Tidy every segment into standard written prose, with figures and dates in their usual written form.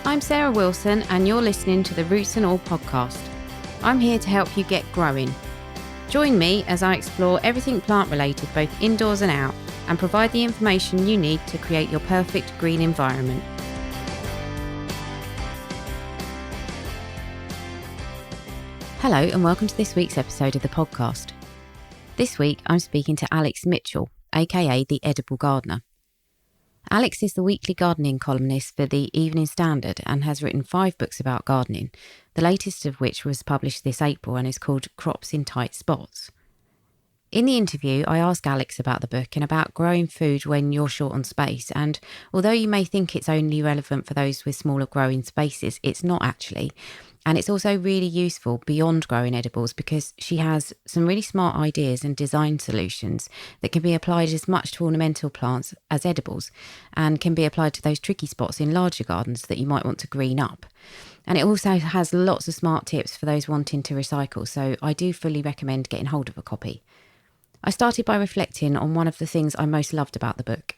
I'm Sarah Wilson and you're listening to the Roots and All podcast. I'm here to help you get growing. Join me as I explore everything plant related both indoors and out and provide the information you need to create your perfect green environment. Hello and welcome to this week's episode of the podcast. This week I'm speaking to Alex Mitchell, aka the Edible Gardener. Alex is the weekly gardening columnist for the Evening Standard and has written 5 books about gardening, the latest of which was published this April and is called Crops in Tight Spots. In the interview, I ask Alex about the book and about growing food when you're short on space, and although you may think it's only relevant for those with smaller growing spaces, it's not actually. And it's also really useful beyond growing edibles because she has some really smart ideas and design solutions that can be applied as much to ornamental plants as edibles and can be applied to those tricky spots in larger gardens that you might want to green up. And it also has lots of smart tips for those wanting to recycle, so I do fully recommend getting hold of a copy. I started by reflecting on one of the things I most loved about the book.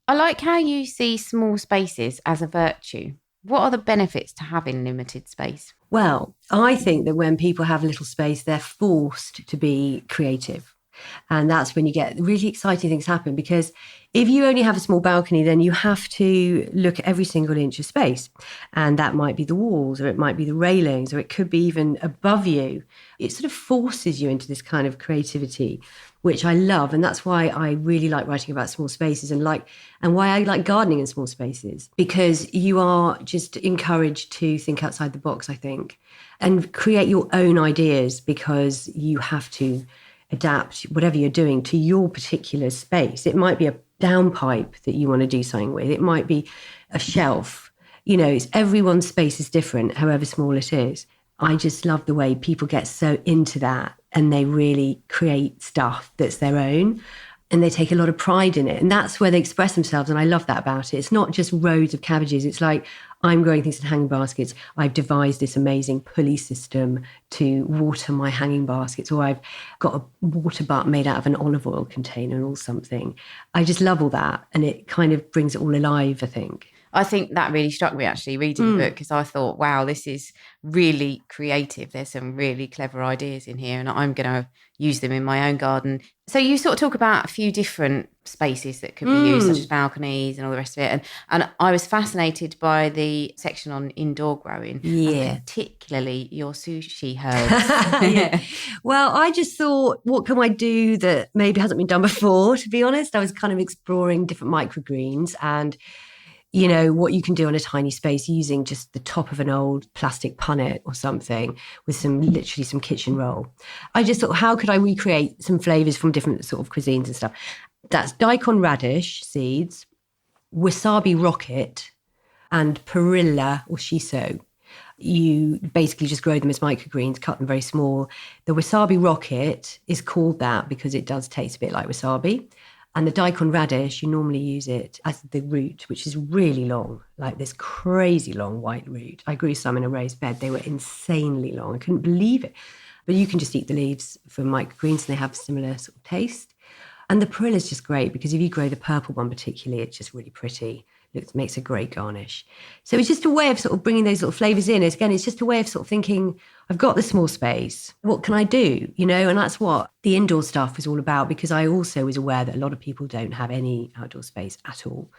I like how you see small spaces as a virtue. What are the benefits to having limited space? Well, I think that when people have little space, they're forced to be creative. And that's when you get really exciting things happen, because if you only have a small balcony, then you have to look at every single inch of space. And that might be the walls, or it might be the railings, or it could be even above you. It sort of forces you into this kind of creativity, which I love. And that's why I really like writing about small spaces and why I like gardening in small spaces, because you are just encouraged to think outside the box, I think, and create your own ideas, because you have to adapt whatever you're doing to your particular space. It might be a downpipe that you want to do something with. It might be a shelf. You know, everyone's space is different, however small it is. I just love the way people get so into that and they really create stuff that's their own and they take a lot of pride in it. And that's where they express themselves. And I love that about it. It's not just rows of cabbages. It's like, I'm growing things in hanging baskets. I've devised this amazing pulley system to water my hanging baskets, or I've got a water butt made out of an olive oil container or something. I just love all that. And it kind of brings it all alive, I think. I think that really struck me actually reading the book, because I thought, wow, this is really creative. There's some really clever ideas in here and I'm going to use them in my own garden. So you sort of talk about a few different spaces that could be used, such as balconies and all the rest of it. And I was fascinated by the section on indoor growing, and particularly your sushi herbs. Yeah. Well, I just thought, what can I do that maybe hasn't been done before, to be honest? I was kind of exploring different microgreens and you know, what you can do on a tiny space using just the top of an old plastic punnet or something with literally some kitchen roll. I just thought, how could I recreate some flavors from different sort of cuisines and stuff? That's daikon radish seeds, wasabi rocket, and perilla or shiso. You basically just grow them as microgreens, cut them very small. The wasabi rocket is called that because it does taste a bit like wasabi. And the daikon radish, you normally use it as the root, which is really long, like this crazy long white root. I grew some in a raised bed. They were insanely long. I couldn't believe it. But you can just eat the leaves for microgreens and they have a similar sort of taste. And the perilla is just great because if you grow the purple one particularly, it's just really pretty. It makes a great garnish. So it's just a way of sort of bringing those little flavours in. Again, it's just a way of sort of thinking, I've got the small space. What can I do? You know, and that's what the indoor stuff was all about, because I also was aware that a lot of people don't have any outdoor space at all.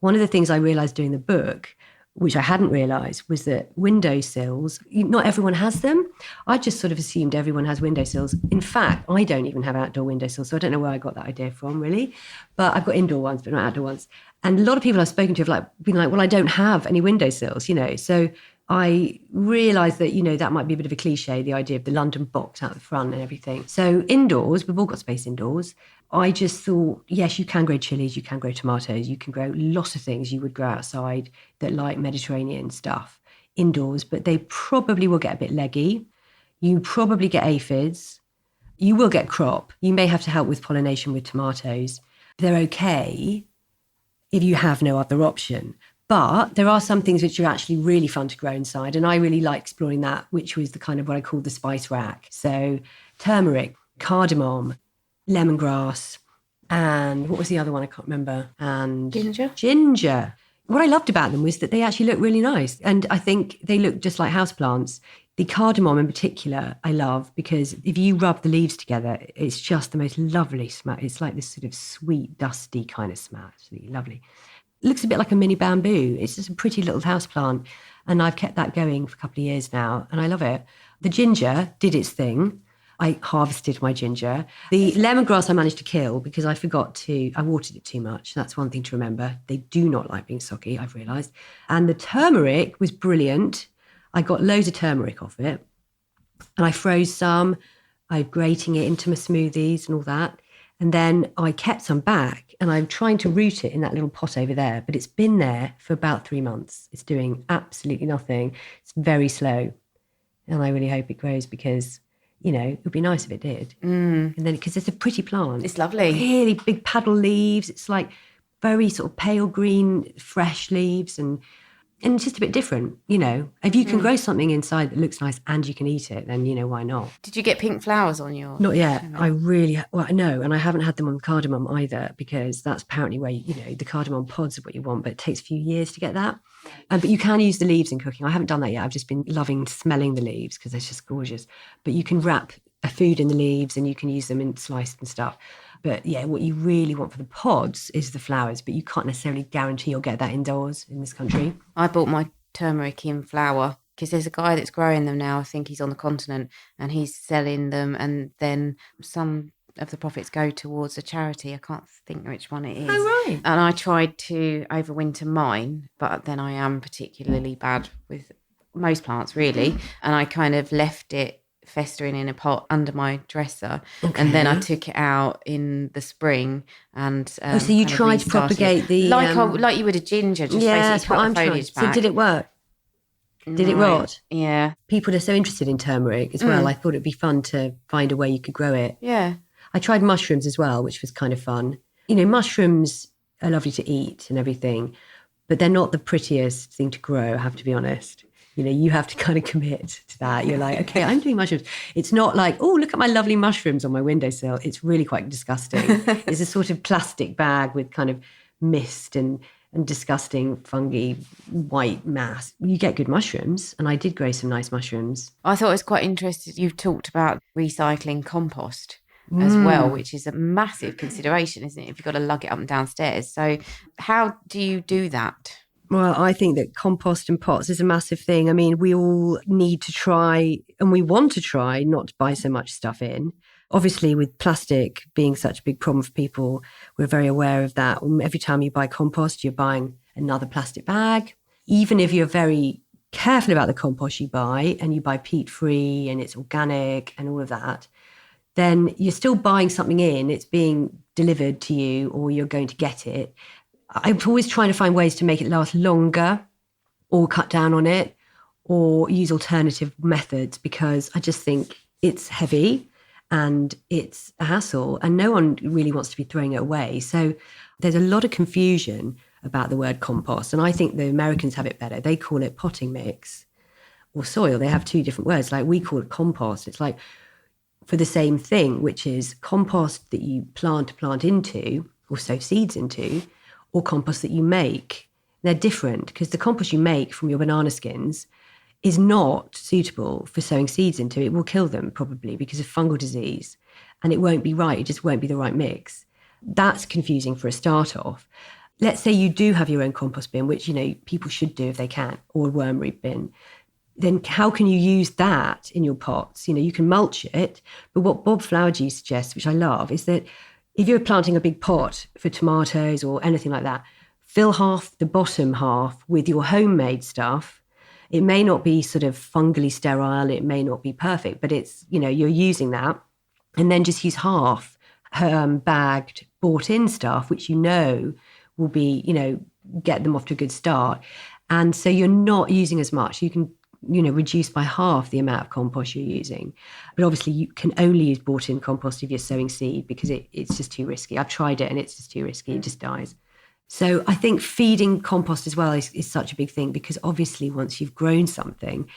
One of the things I realised doing the book, which I hadn't realised, was that windowsills, not everyone has them. I just sort of assumed everyone has windowsills. In fact, I don't even have outdoor windowsills, so I don't know where I got that idea from, really. But I've got indoor ones, but not outdoor ones. And a lot of people I've spoken to have been like, well, I don't have any windowsills, you know. So I realised that, you know, that might be a bit of a cliche, the idea of the London box out the front and everything. So indoors, we've all got space indoors. I just thought, yes, you can grow chilies, you can grow tomatoes, you can grow lots of things you would grow outside that like Mediterranean stuff indoors, but they probably will get a bit leggy. You probably get aphids. You will get crop. You may have to help with pollination with tomatoes. They're okay if you have no other option. But there are some things which are actually really fun to grow inside. And I really like exploring that, which was the kind of what I call the spice rack. So turmeric, cardamom, lemongrass, and what was the other one? I can't remember. And ginger. what I loved about them was that they actually look really nice. And I think they look just like houseplants. The cardamom in particular, I love because if you rub the leaves together, it's just the most lovely smell. It's like this sort of sweet, dusty kind of smell. It's really lovely. It looks a bit like a mini bamboo. It's just a pretty little houseplant. And I've kept that going for a couple of years now. And I love it. The ginger did its thing. I harvested my ginger. The lemongrass I managed to kill because I watered it too much. That's one thing to remember. They do not like being soggy, I've realised. And the turmeric was brilliant. I got loads of turmeric off it. And I froze some. I'm grating it into my smoothies and all that. And then I kept some back and I'm trying to root it in that little pot over there. But it's been there for about 3 months. It's doing absolutely nothing. It's very slow. And I really hope it grows because... it would be nice if it did. And then, because it's a pretty plant. It's lovely. Really big paddle leaves. It's like very sort of pale green, fresh leaves. And it's just a bit different, If you can grow something inside that looks nice and you can eat it, then, why not? Did you get pink flowers on your... Not yet. No. And I haven't had them on cardamom either because that's apparently where, the cardamom pods are what you want, but it takes a few years to get that. But you can use the leaves in cooking. I haven't done that yet. I've just been loving smelling the leaves because they're just gorgeous. But you can wrap a food in the leaves and you can use them in sliced and stuff. But yeah, what you really want for the pods is the flowers, but you can't necessarily guarantee you'll get that indoors in this country. I bought my turmeric in flower because there's a guy that's growing them now. I think he's on the continent and he's selling them, and then some of the profits go towards a charity. I can't think which one it is. Oh, right. And I tried to overwinter mine, but then I am particularly bad with most plants, really. And I kind of left it festering in a pot under my dresser. Okay. And then I took it out in the spring and so you tried to propagate the... Like you would a ginger, just basically cut the foliage back. So did it work? Did it rot? Yeah. People are so interested in turmeric as well. I thought it'd be fun to find a way you could grow it. Yeah. I tried mushrooms as well, which was kind of fun. Mushrooms are lovely to eat and everything, but they're not the prettiest thing to grow, I have to be honest. You have to kind of commit to that. You're like, okay, I'm doing mushrooms. It's not like, oh, look at my lovely mushrooms on my windowsill. It's really quite disgusting. It's a sort of plastic bag with kind of mist and disgusting fungi white mass. You get good mushrooms, and I did grow some nice mushrooms. I thought it was quite interesting. You've talked about recycling compost as well, which is a massive consideration, isn't it? If you've got to lug it up and downstairs. So how do you do that? Well, I think that compost and pots is a massive thing. I mean, we all need to try, and we want to try, not to buy so much stuff in. Obviously, with plastic being such a big problem for people, we're very aware of that. Every time you buy compost, you're buying another plastic bag. Even if you're very careful about the compost you buy, and you buy peat-free and it's organic and all of that, then you're still buying something in. It's being delivered to you or you're going to get it. I'm always trying to find ways to make it last longer or cut down on it or use alternative methods because I just think it's heavy and it's a hassle and no one really wants to be throwing it away. So there's a lot of confusion about the word compost. And I think the Americans have it better. They call it potting mix or soil. They have two different words. Like we call it compost. It's like for the same thing, which is compost that you plant into or sow seeds into, or compost that you make. They're different because the compost you make from your banana skins is not suitable for sowing seeds into. It will kill them probably because of fungal disease and it won't be right. It just won't be the right mix. That's confusing for a start off. Let's say you do have your own compost bin, which, people should do if they can, or a wormroot bin. Then how can you use that in your pots? You can mulch it. But what Bob Flowerdew suggests, which I love, is that if you're planting a big pot for tomatoes or anything like that, fill half the bottom half with your homemade stuff. It may not be sort of fungally sterile. It may not be perfect, but it's, you're using that. And then just use half bagged, bought in stuff, which will be, get them off to a good start. And so you're not using as much. You can reduce by half the amount of compost you're using. But obviously you can only use bought-in compost if you're sowing seed because it's just too risky. I've tried it and it's just too risky. It just dies. So I think feeding compost as well is such a big thing because obviously once you've grown something,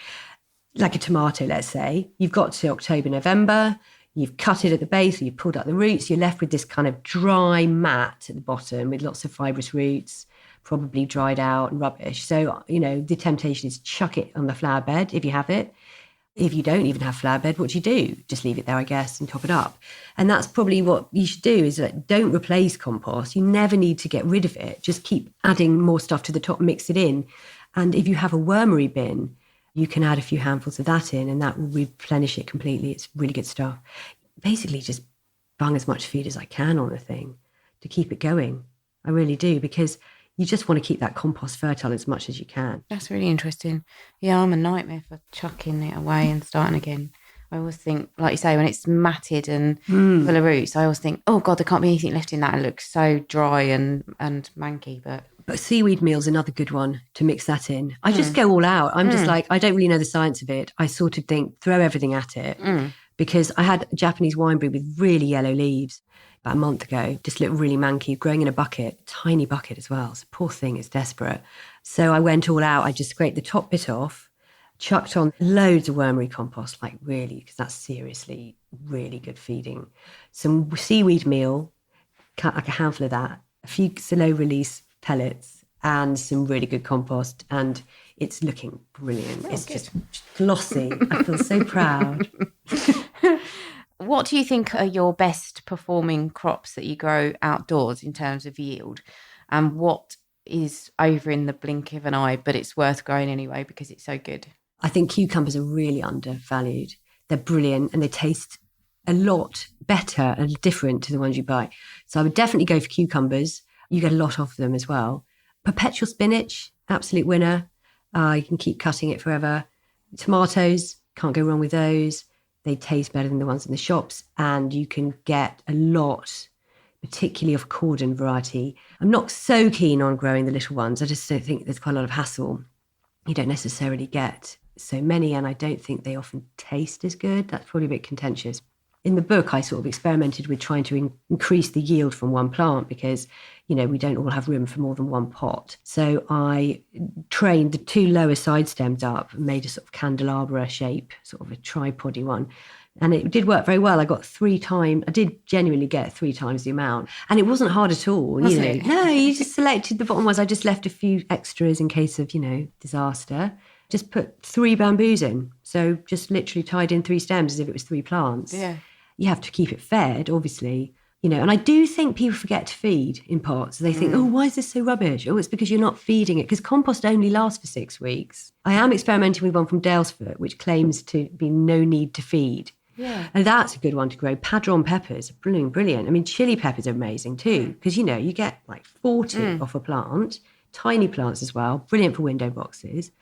like a tomato, let's say, you've got to October, November, you've cut it at the base or you've pulled out the roots, you're left with this kind of dry mat at the bottom with lots of fibrous roots. probably dried out and rubbish. So, the temptation is chuck it on the flower bed if you have it. If you don't even have flower bed, what do you do? Just leave it there, I guess, and top it up. And that's probably what you should do, is that don't replace compost. You never need to get rid of it. Just keep adding more stuff to the top, mix it in. And if you have a wormery bin, you can add a few handfuls of that in, and that will replenish it completely. It's really good stuff. Basically, just bung as much feed as I can on a thing to keep it going. I really do, because you just want to keep that compost fertile as much as you can. That's really interesting. Yeah, I'm a nightmare for chucking it away and starting again. I always think, like you say, when it's matted and full of roots, I always think, oh God, there can't be anything left in that. It looks so dry and manky. But seaweed meal's another good one to mix that in. I just go all out. I'm just like, I don't really know the science of it. I sort of think, throw everything at it. Because I had a Japanese wineberry with really yellow leaves about a month ago, just looked really manky, growing in a bucket, tiny bucket as well. So poor thing, it's desperate. So I went all out. I just scraped the top bit off, chucked on loads of wormery compost, like really, because that's seriously really good feeding. Some seaweed meal, cut like a handful of that, a few slow release pellets, and some really good compost. And it's looking brilliant. It's just glossy. I feel so proud. What do you think are your best performing crops that you grow outdoors in terms of yield? And what is over in the blink of an eye, but it's worth growing anyway because it's so good? I think cucumbers are really undervalued. They're brilliant and they taste a lot better and different to the ones you buy. So I would definitely go for cucumbers. You get a lot of them as well. Perpetual spinach, absolute winner. You can keep cutting it forever. Tomatoes, can't go wrong with those. They taste better than the ones in the shops, and you can get a lot, particularly of cordon variety. I'm not so keen on growing the little ones. I just don't think there's quite a lot of hassle. You don't necessarily get so many, and I don't think they often taste as good. That's probably a bit contentious. In the book, I sort of experimented with trying to increase the yield from one plant because, we don't all have room for more than one pot. So I trained the two lower side stems up and made a sort of candelabra shape, sort of a tripody one. And it did work very well. I did genuinely get 3 times the amount. And it wasn't hard at all. Wasn't it? No, you just selected the bottom ones. I just left a few extras in case of, disaster. Just put 3 bamboos in. So just literally tied in 3 stems as if it was 3 plants. Yeah. You have to keep it fed, obviously. And I do think people forget to feed in pots. They think, oh, why is this so rubbish? Oh, it's because you're not feeding it, because compost only lasts for 6 weeks. I am experimenting with one from Dalesford, which claims to be no need to feed. Yeah. And that's a good one to grow. Padron peppers are brilliant. I mean, chili peppers are amazing too, because, you get like 40 off a plant, tiny plants as well, brilliant for window boxes.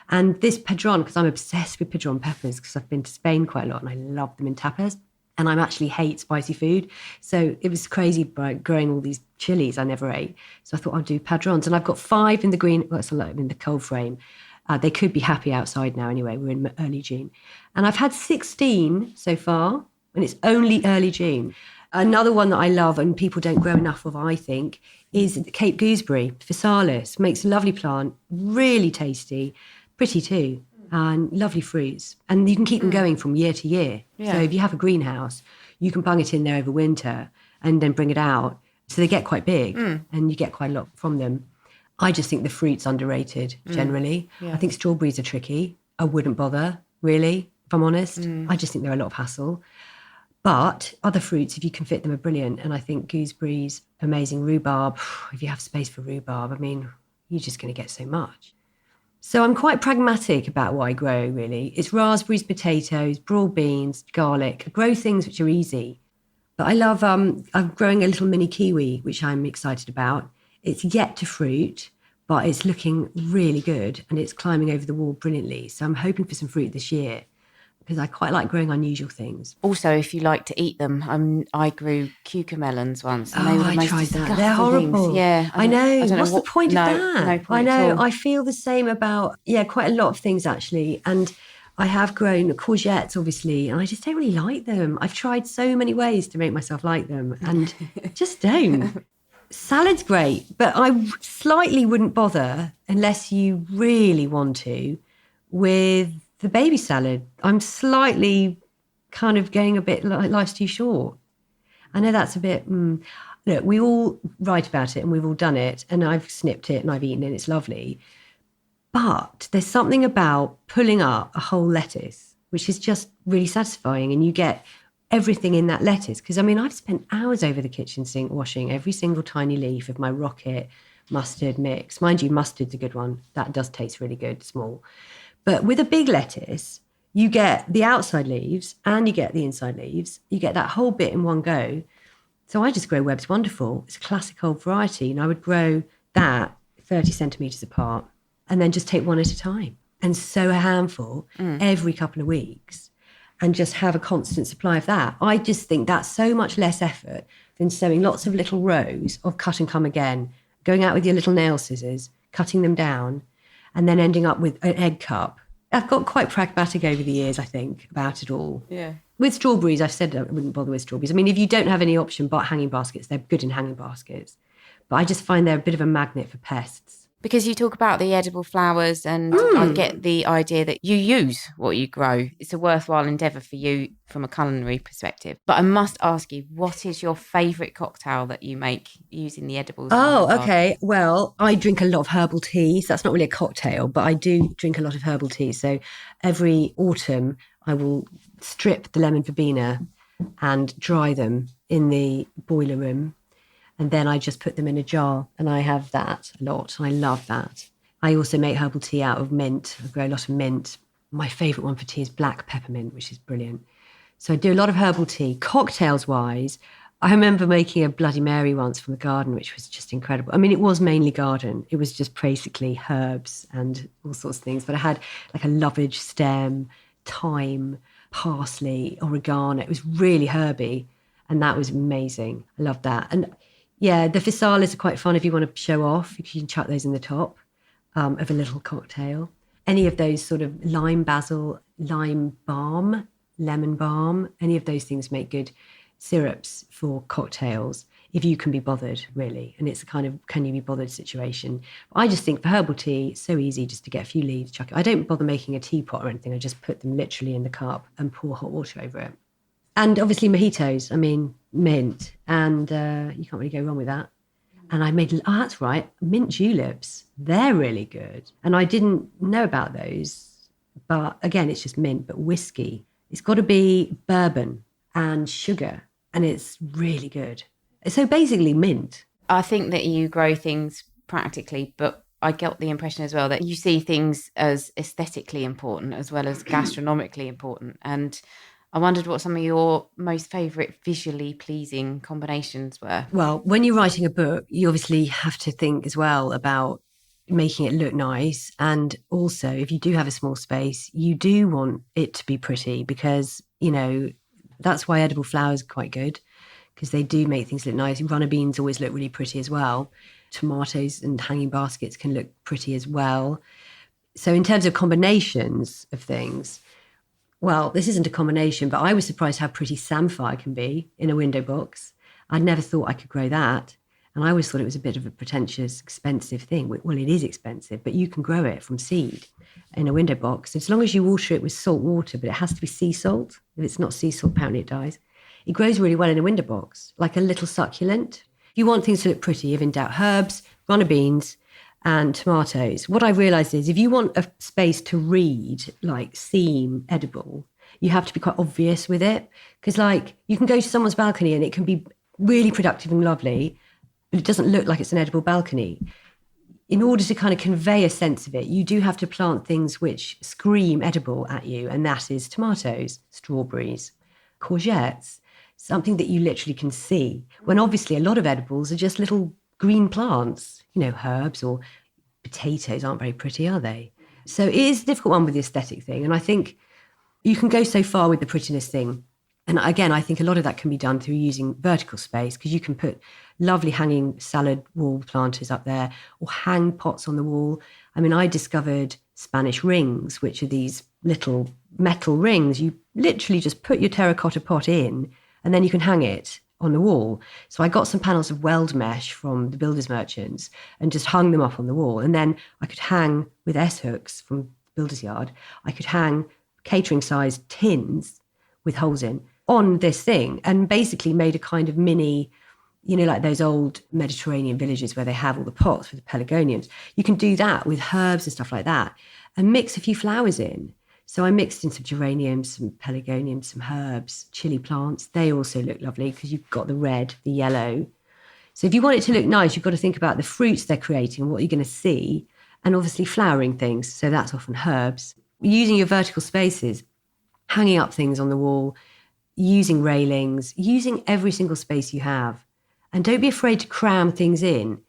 And this Padron, because I'm obsessed with Padron peppers, because I've been to Spain quite a lot and I love them in tapas. And I actually hate spicy food. So it was crazy by growing all these chilies I never ate. So I thought I'd do Padrons. And I've got 5 in the green, well, it's a lot in the cold frame. They could be happy outside now anyway. We're in early June. And I've had 16 so far, and it's only early June. Another one that I love and people don't grow enough of, I think, is the Cape gooseberry, physalis. Makes a lovely plant, really tasty, pretty too. And lovely fruits. And you can keep them going from year to year. Yeah. So if you have a greenhouse, you can bung it in there over winter and then bring it out. So they get quite big and you get quite a lot from them. I just think the fruit's underrated generally. Yeah. I think strawberries are tricky. I wouldn't bother, really, if I'm honest. I just think they're a lot of hassle. But other fruits, if you can fit them, are brilliant. And I think gooseberries, amazing. Rhubarb, if you have space for rhubarb, I mean, you're just going to get so much. So I'm quite pragmatic about what I grow, really. It's raspberries, potatoes, broad beans, garlic. I grow things which are easy. But I love, I'm growing a little mini kiwi, which I'm excited about. It's yet to fruit, but it's looking really good and it's climbing over the wall brilliantly. So I'm hoping for some fruit this year because I quite like growing unusual things. Also, if you like to eat them, I grew cucumelons once. And they were the I most tried that. disgusting They're horrible. things. Yeah, I know. What's the point of that? No point I know. at all. I feel the same about, quite a lot of things actually. And I have grown courgettes, obviously, and I just don't really like them. I've tried so many ways to make myself like them and just don't. Salad's great, but I slightly wouldn't bother unless you really want to with the baby salad. I'm slightly kind of getting a bit like life's too short. I know that's a bit... look, we all write about it and we've all done it, and I've snipped it and I've eaten it, it's lovely. But there's something about pulling up a whole lettuce, which is just really satisfying, and you get everything in that lettuce. Because, I mean, I've spent hours over the kitchen sink washing every single tiny leaf of my rocket mustard mix. Mind you, mustard's a good one. That does taste really good, small. But with a big lettuce, you get the outside leaves and you get the inside leaves. You get that whole bit in one go. So I just grow Webb's Wonderful. It's a classic old variety. And I would grow that 30 centimetres apart and then just take one at a time and sow a handful every couple of weeks and just have a constant supply of that. I just think that's so much less effort than sowing lots of little rows of cut and come again, going out with your little nail scissors, cutting them down, and then ending up with an egg cup. I've got quite pragmatic over the years, I think, about it all. Yeah. With strawberries, I've said I wouldn't bother with strawberries. I mean, if you don't have any option but hanging baskets, they're good in hanging baskets. But I just find they're a bit of a magnet for pests. Because you talk about the edible flowers, and I get the idea that you use what you grow. It's a worthwhile endeavour for you from a culinary perspective. But I must ask you, what is your favourite cocktail that you make using the edibles? Oh, okay. Well, I drink a lot of herbal tea. So that's not really a cocktail, but I do drink a lot of herbal tea. So every autumn, I will strip the lemon verbena and dry them in the boiler room. And then I just put them in a jar, and I have that a lot. I love that. I also make herbal tea out of mint. I grow a lot of mint. My favourite one for tea is black peppermint, which is brilliant. So I do a lot of herbal tea. Cocktails-wise, I remember making a Bloody Mary once from the garden, which was just incredible. I mean, it was mainly garden. It was just basically herbs and all sorts of things. But I had like a lovage stem, thyme, parsley, oregano. It was really herby, and that was amazing. I loved that. And yeah, the physalis are quite fun if you want to show off. You can chuck those in the top of a little cocktail. Any of those sort of lime basil, lime balm, lemon balm, any of those things make good syrups for cocktails if you can be bothered, really. And it's a kind of can you be bothered situation. I just think for herbal tea, it's so easy just to get a few leaves, chuck it. I don't bother making a teapot or anything. I just put them literally in the cup and pour hot water over it. And obviously mojitos, I mean, mint. And you can't really go wrong with that. And I made, that's right, mint juleps. They're really good. And I didn't know about those. But again, it's just mint, but whiskey. It's got to be bourbon and sugar. And it's really good. So basically mint. I think that you grow things practically, but I get the impression as well that you see things as aesthetically important as well as gastronomically important. And I wondered what some of your most favourite visually pleasing combinations were. Well, when you're writing a book, you obviously have to think as well about making it look nice. And also, if you do have a small space, you do want it to be pretty because, you know, that's why edible flowers are quite good because they do make things look nice. Runner beans always look really pretty as well. Tomatoes and hanging baskets can look pretty as well. So in terms of combinations of things, well, this isn't a combination, but I was surprised how pretty samphire can be in a window box. I'd never thought I could grow that. And I always thought it was a bit of a pretentious, expensive thing. Well, it is expensive, but you can grow it from seed in a window box. As long as you water it with salt water, but it has to be sea salt. If it's not sea salt, apparently it dies. It grows really well in a window box, like a little succulent. If you want things to look pretty, if in doubt, herbs, runner beans, and tomatoes. What I realised is if you want a space to read, like seem edible, you have to be quite obvious with it. Because like you can go to someone's balcony and it can be really productive and lovely, but it doesn't look like it's an edible balcony. In order to kind of convey a sense of it, you do have to plant things which scream edible at you. And that is tomatoes, strawberries, courgettes, something that you literally can see. When obviously a lot of edibles are just little green plants, you know, herbs or potatoes aren't very pretty, are they? So it is a difficult one with the aesthetic thing. And I think you can go so far with the prettiness thing. And again, I think a lot of that can be done through using vertical space because you can put lovely hanging salad wall planters up there or hang pots on the wall. I mean, I discovered Spanish rings, which are these little metal rings. You literally just put your terracotta pot in and then you can hang it on the wall. So I got some panels of weld mesh from the builders merchants and just hung them up on the wall. And then I could hang with S-hooks from Builder's Yard. I could hang catering sized tins with holes in on this thing and basically made a kind of mini, like those old Mediterranean villages where they have all the pots with the pelargoniums. You can do that with herbs and stuff like that and mix a few flowers in. So I mixed in some geraniums, some pelargoniums, some herbs, chili plants. They also look lovely because you've got the red, the yellow. So if you want it to look nice, you've got to think about the fruits they're creating and what you're going to see, and obviously flowering things. So that's often herbs. Using your vertical spaces, hanging up things on the wall, using railings, using every single space you have. And don't be afraid to cram things in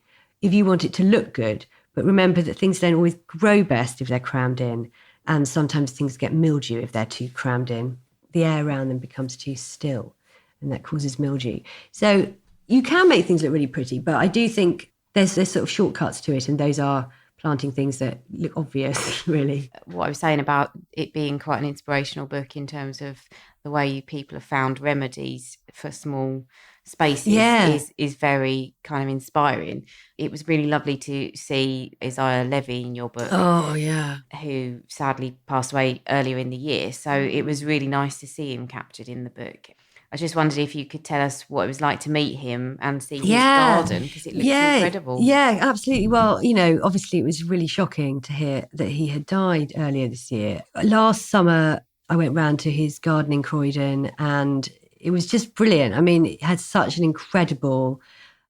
if you want it to look good. But remember that things don't always grow best if they're crammed in. And sometimes things get mildew if they're too crammed in. The air around them becomes too still, and that causes mildew. So you can make things look really pretty, but I do think there's sort of shortcuts to it, and those are planting things that look obvious, really. What I was saying about it being quite an inspirational book in terms of the way people have found remedies for small spaces is very kind of inspiring. It was really lovely to see Isaiah Levy in your book. Oh, yeah. Who sadly passed away earlier in the year. So it was really nice to see him captured in the book. I just wondered if you could tell us what it was like to meet him and see his garden, because it looks incredible. Yeah, absolutely. Well, obviously it was really shocking to hear that he had died earlier this year. Last summer, I went round to his garden in Croydon, and it was just brilliant. I mean, it had such an incredible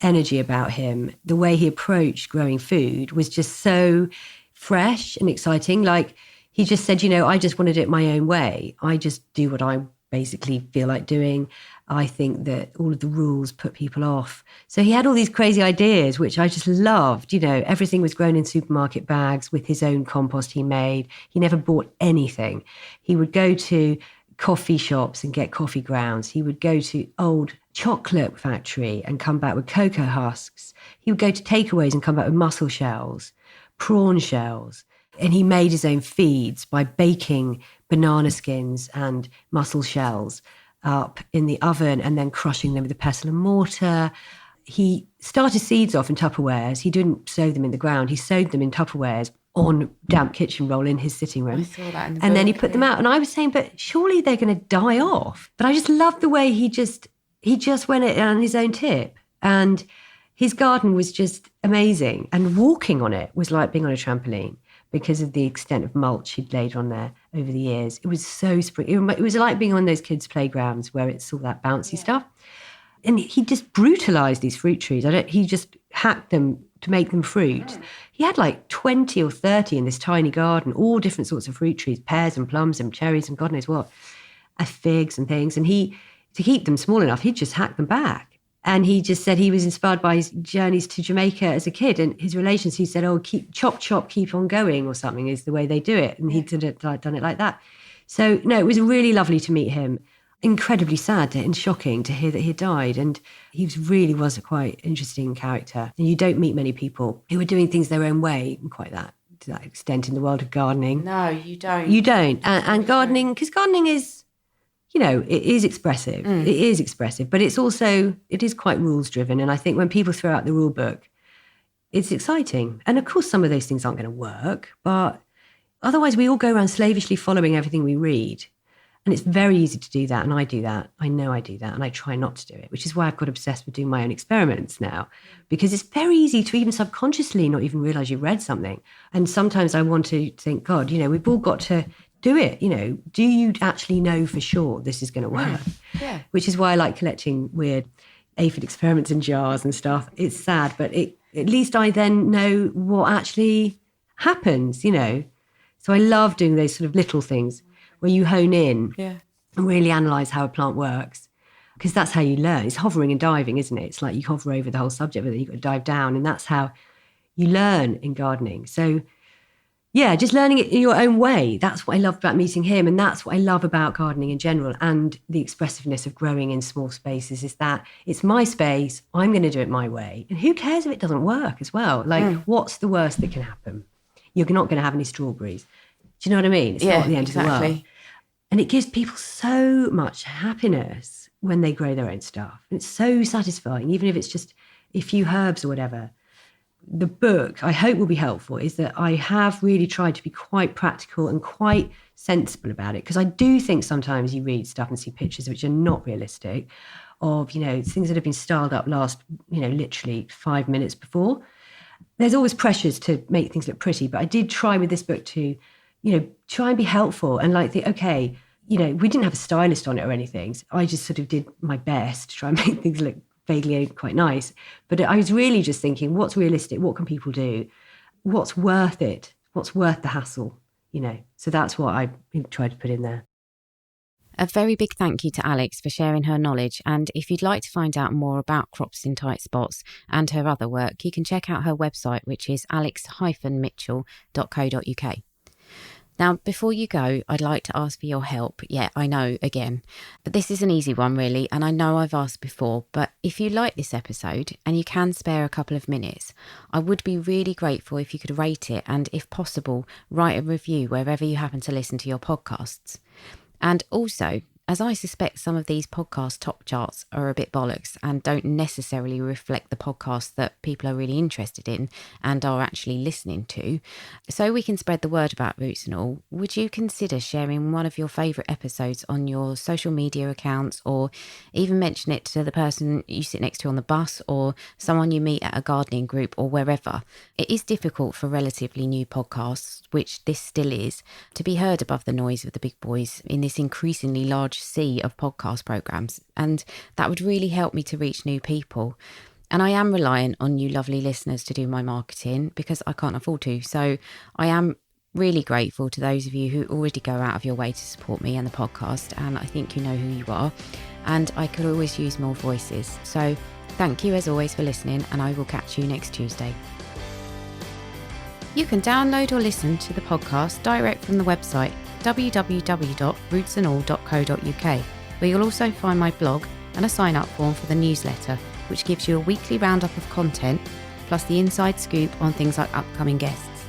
energy about him. The way he approached growing food was just so fresh and exciting. Like, he just said, I just wanted it my own way. I just do what I basically feel like doing. I think that all of the rules put people off. So he had all these crazy ideas, which I just loved. Everything was grown in supermarket bags with his own compost he made. He never bought anything. He would go to coffee shops and get coffee grounds. He would go to old chocolate factory and come back with cocoa husks. He would go to takeaways and come back with mussel shells, prawn shells. And he made his own feeds by baking banana skins and mussel shells up in the oven and then crushing them with a pestle and mortar. He started seeds off in Tupperwares. He didn't sow them in the ground. He sowed them in Tupperwares on damp kitchen roll in his sitting room. I saw that in the and book, then he put them out. And I was saying, but surely they're going to die off. But I just loved the way he just went it on his own tip. And his garden was just amazing. And walking on it was like being on a trampoline, because of the extent of mulch he'd laid on there over the years. It was so spring. It was like being on those kids' playgrounds where it's all that bouncy stuff. And he just brutalised these fruit trees. He just hacked them to make them fruit. He had like 20 or 30 in this tiny garden, all different sorts of fruit trees, pears and plums and cherries and God knows what, figs and things. And to keep them small enough, he'd just hack them back. And he just said he was inspired by his journeys to Jamaica as a kid and his relations. He said, chop, keep on going or something is the way they do it. And he'd done it like that. So, no, it was really lovely to meet him. Incredibly sad and shocking to hear that he had died. And he really was a quite interesting character. And you don't meet many people who are doing things their own way quite to that extent in the world of gardening. No, you don't. You don't. And gardening, because gardening is, it is expressive. It is expressive, but it is quite rules driven. And I think when people throw out the rule book, it's exciting. And of course, some of those things aren't going to work, but otherwise we all go around slavishly following everything we read. And it's very easy to do that. And I do that. I know I do that. And I try not to do it, which is why I've got obsessed with doing my own experiments now, because it's very easy to even subconsciously not even realize you read something. And sometimes I want to think, God, we've all got to do it. Do you actually know for sure this is going to work? Yeah. Which is why I like collecting weird aphid experiments in jars and stuff. It's sad, but at least I then know what actually happens, So I love doing those sort of little things where you hone in and really analyse how a plant works, because that's how you learn. It's hovering and diving, isn't it? It's like you hover over the whole subject, but then you've got to dive down, and that's how you learn in gardening. So yeah, just learning it in your own way. That's what I love about meeting him, and that's what I love about gardening in general and the expressiveness of growing in small spaces, is that it's my space, I'm going to do it my way. And who cares if it doesn't work as well? Like, what's the worst that can happen? You're not going to have any strawberries. Do you know what I mean? It's not the end of the world. And it gives people so much happiness when they grow their own stuff. And it's so satisfying, even if it's just a few herbs or whatever. The book, I hope, will be helpful, is that I have really tried to be quite practical and quite sensible about it, because I do think sometimes you read stuff and see pictures which are not realistic, of, things that have been styled up last, literally 5 minutes before. There's always pressures to make things look pretty, but I did try with this book to, try and be helpful and we didn't have a stylist on it or anything. So I just sort of did my best to try and make things look vaguely quite nice. But I was really just thinking, what's realistic? What can people do? What's worth it? What's worth the hassle? So that's what I tried to put in there. A very big thank you to Alex for sharing her knowledge, and if you'd like to find out more about crops in tight spots and her other work, you can check out her website, which is alex-mitchell.co.uk. Now, before you go, I'd like to ask for your help. Yeah, I know, again, but this is an easy one really, and I know I've asked before, but if you like this episode and you can spare a couple of minutes, I would be really grateful if you could rate it and, if possible, write a review wherever you happen to listen to your podcasts. And also, as I suspect some of these podcast top charts are a bit bollocks and don't necessarily reflect the podcasts that people are really interested in and are actually listening to, so we can spread the word about Roots and All, would you consider sharing one of your favourite episodes on your social media accounts, or even mention it to the person you sit next to on the bus or someone you meet at a gardening group or wherever? It is difficult for relatively new podcasts, which this still is, to be heard above the noise of the big boys in this increasingly large sea of podcast programs, and that would really help me to reach new people. And I am reliant on you lovely listeners to do my marketing because I can't afford to, so I am really grateful to those of you who already go out of your way to support me and the podcast, and I think you know who you are, and I could always use more voices. So thank you as always for listening, and I will catch you next Tuesday. You can download or listen to the podcast direct from the website www.rootsandall.co.uk, where you'll also find my blog and a sign-up form for the newsletter, which gives you a weekly roundup of content, plus the inside scoop on things like upcoming guests.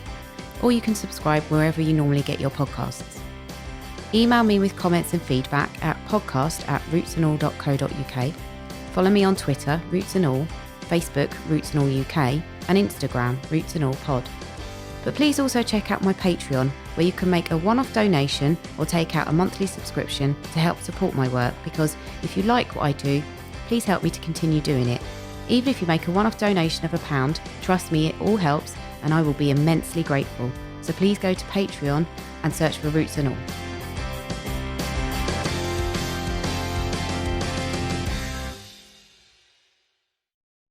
Or you can subscribe wherever you normally get your podcasts. Email me with comments and feedback at podcast@rootsandall.co.uk. Follow me on Twitter, Roots and All, Facebook, Roots and All UK, and Instagram, Roots and All Pod. But please also check out my Patreon, where you can make a one-off donation or take out a monthly subscription to help support my work, because if you like what I do, please help me to continue doing it. Even if you make a one-off donation of £1, trust me, it all helps and I will be immensely grateful. So please go to Patreon and search for Roots and All.